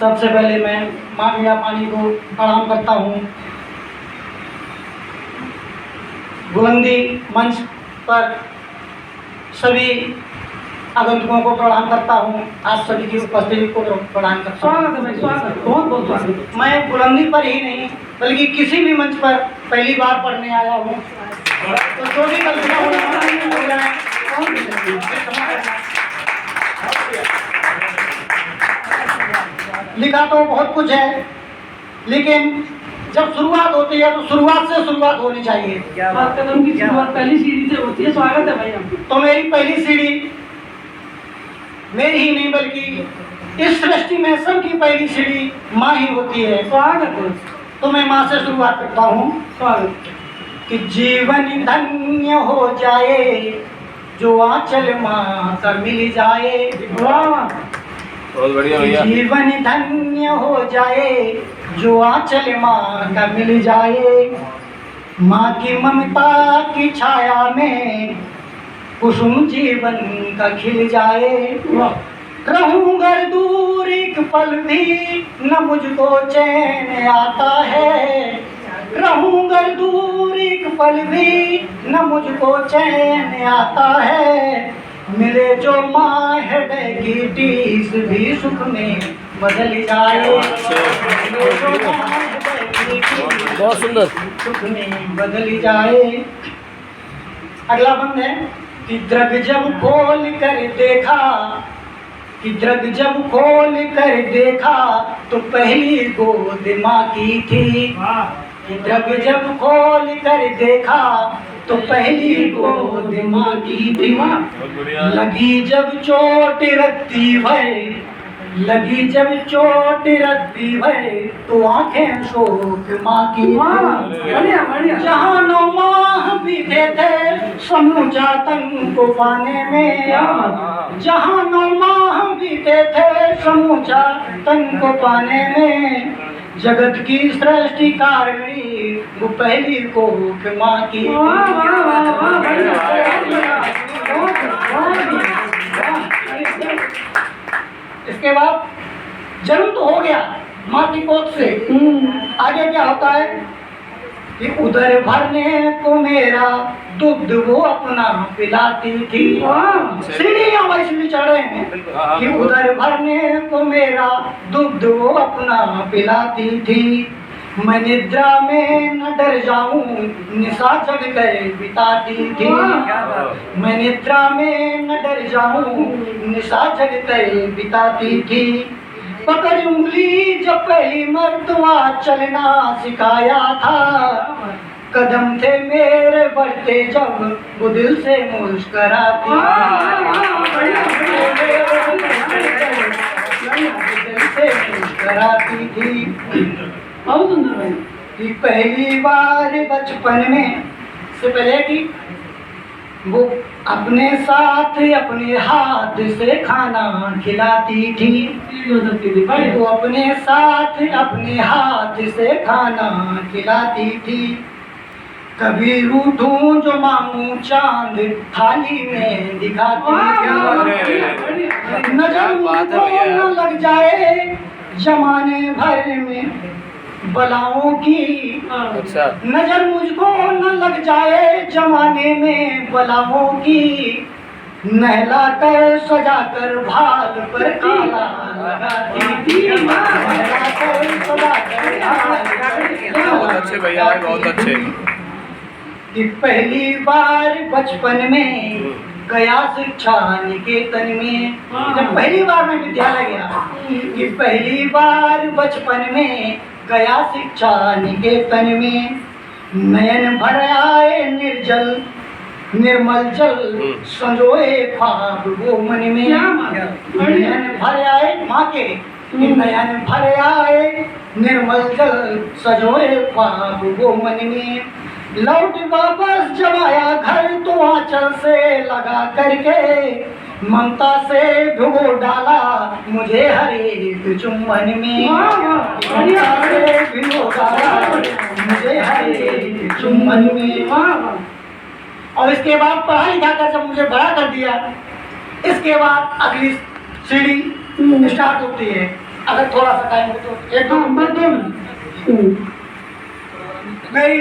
सबसे पहले मैं माँ गंगा पानी को प्रणाम करता हूँ। बुलंदी मंच पर सभी आगंतुकों को प्रणाम करता हूँ। आप सभी की उपस्थिति को प्रणाम करता हूँ। स्वागत है भाई, स्वागत, बहुत बहुत स्वागत। मैं बुलंदी पर ही नहीं बल्कि किसी भी मंच पर पहली बार पढ़ने आया हूँ, तो जो भी गलतियाँ हो जाए लिखा तो बहुत कुछ है, लेकिन जब शुरुआत होती है तो शुरुआत से शुरुआत होनी चाहिए। कदम की शुरुआत पहली सीढ़ी से होती है। स्वागत है भाई आपको। तो मेरी पहली सीढ़ी मेरी ही नहीं बल्कि इस सृष्टि में सबकी पहली सीढ़ी माँ ही होती है। स्वागत है। तो मैं माँ से शुरुआत करता हूँ। स्वागत। कि जीवन धन्य हो जाए जो आंचल माँ का मिल जाए। वाह, बहुत बढ़िया भैया। जीवन धन्य हो जाए जो आंचल माँ का मिल जाए। माँ की ममता की छाया में कुसुम जीवन का खिल जाए। रहूं घर दूर एक पल भी न मुझको चैन आता है। रहूं घर दूर एक पल भी न मुझको चैन आता है। मिले जो माँ हृदय की टीस भी सुख में बदल जाए। मिले जो माँ हृदय की टीस बहुत सुंदर। सुख में बदल जाए। अगला बंद है कि द्रग जब खोल कर देखा, कि द्रग जब खोल कर देखा तो पहली गोद माँ की थी। कि द्रग जब खोल कर देखा तो पहली गोद माँ की थी। बहुत बढ़िया। लगी जब चोट रत्ती भर, लगी जब चोट रत्ती भर तो आंखें शोक माँ की थी। बढ़िया बढ़िया। जहाँ 9 माह बीते थे समूचा तन को पाने में। जहाँ 9 माह बीते थे समूचा तन को पाने में। जगत की सृष्टि कारिणी वो पहली कोख माँ की। वाह वाह वाह वाह, बढ़िया बढ़िया। इसके बाद जन्म तो हो गया माँ की कोख से, आगे क्या होता है कि उदर भरने को मेरा दुग्ध वो अपना पिलाती थी। सीढ़ियाँ वैसे चढ़ रहे हैं कि उदर भरने को मेरा दुग्ध वो अपना पिलाती थी। मैं निद्रा में न डर जाऊं निशा जग कर बिताती थी। मैं निद्रा में न डर जाऊं निशा जग कर बिताती थी। पकड़ उंगली जब पहली मर्तबा चलना सिखाया था। कदम थे मेरे बढ़ते जब वो दिल से मुस्कराती। दिल से मुस्कराती थी। बहुत सुंदर भाई। कि पहली बार बचपन में से पहले कि वो अपने साथ अपने हाथ से खाना खिलाती थी। वो अपने साथ अपने हाथ से खाना खिलाती थी। कभी रूठूं जो मांगू चांद थाली में दिखाती थी। नजर मुझको न लग जाए जमाने भर में बलाओं की। अच्छा। नजर मुझको न लग जाए जमाने में बलाओं की। नहला कर सजा कर भाल पर काला लगाती थी। नहला कर सजा कर बहुत अच्छे भैया, बहुत अच्छे। कि पहली बार बचपन में गया शिक्षा निकेतन में। जब पहली बार मैं विद्यालय गया, कि पहली बार बचपन में गया शिक्षा निकेतन में। नयन भर आए निर्जल निर्मल जल संजोए ख्वाब वो मन में। नयन भर आए माँ के, नयन भर आए निर्मल जल सजोए ख्वाब वो मन में। लौट वापस जब आया घर तो आंचल से लगा करके ममता से भिगो डाला मुझे हर एक चुम्बन में। ममता से भिगो डाला मुझे हर एक चुम्बन में। और इसके बाद पढ़ा लिखा कर जब मुझे बड़ा कर दिया, इसके बाद अगली सीढ़ी स्टार्ट होती है अगर थोड़ा सा टाइम हो तो एक हाँ बस 2 मिनट। मेरी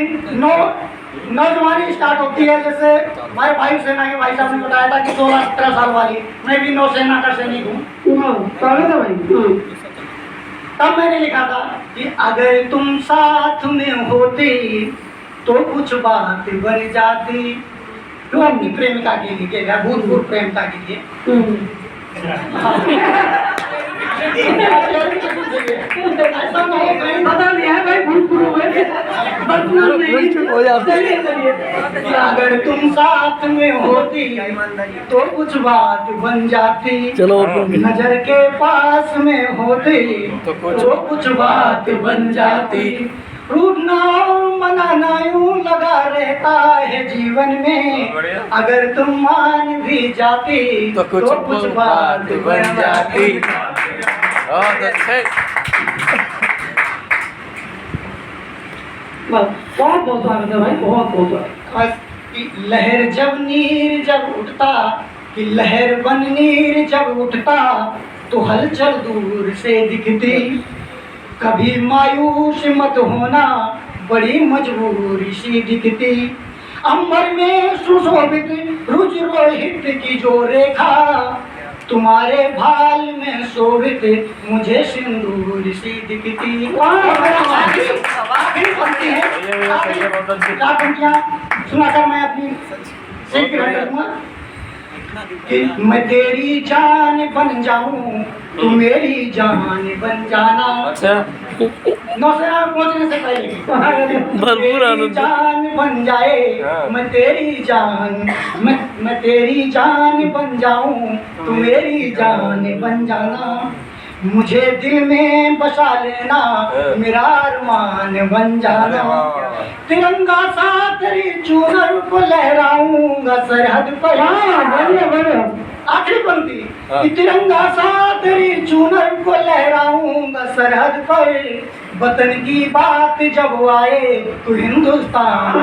नौजवानी स्टार्ट होती है, जैसे हमारे वायुसेना के भाई साहब ने बताया था कि 16-17 साल वाली, मैं भी नौसेना का सैनिक हूँ। हाँ स्वागत है भाई। हाँ तब मैंने लिखा था कि अगर तुम साथ में होती तो कुछ बात बन जाती, तो अपनी प्रेमिका के लिए, भूतपूर्व प्रेमिका के लिए। ऐसा नहीं है, बता दिया है भाई, भूतपूर्व है, वर्तमान नहीं। हो जाता है। चलिए चलिए। कि अगर तुम साथ में होती तो कुछ बात बन जाती, चलो नजर के पास में होती तो तो कुछ बात बन जाती, रूठना और मनाना यूं लगा रहता है जीवन में, अगर तुम मान भी जाती तो कुछ बात बन जाती। बहुत अच्छे। बस बहुत बहुत स्वागत है भाई, बहुत बहुत स्वागत। बस लहर जब नीर जब उठता, कि लहर बन नीर जब उठता तो हलचल दूर से दिखती, कभी मायूस मत होना बड़ी मजबूरी सी दिखती, अंबर में सुशोभित रुचि रोहित की जो रेखा, तुम्हारे भाल में शोभित मुझे सिंदूर सी दिखती। आखिरी पंक्ति है, चार पंक्तियां सुनाकर मैं अपनी सीख ग्रहण करूंगा कि मैं तेरी जान बन जाऊं तू मेरी जान बन जाना। अच्छा नौसेना पहुंचने से पहले भरपूर तेरी आनंद। जान बन जाए, हाँ। मैं तेरी जान, मैं तेरी जान बन जाऊं तू मेरी जान बन जाना, मुझे दिल में बसा लेना हाँ। मेरा अरमान बन जाना, तिरंगा सा तेरी चूनर को लहराऊंगा सरहद पर। हाँ बढ़िया बढ़िया। आखिरी पंक्ति हाँ। कि तिरंगा सा तेरी चूनर को लहराऊंगा सरहद पर, वतन की बात जब आए तो हिंदुस्तान।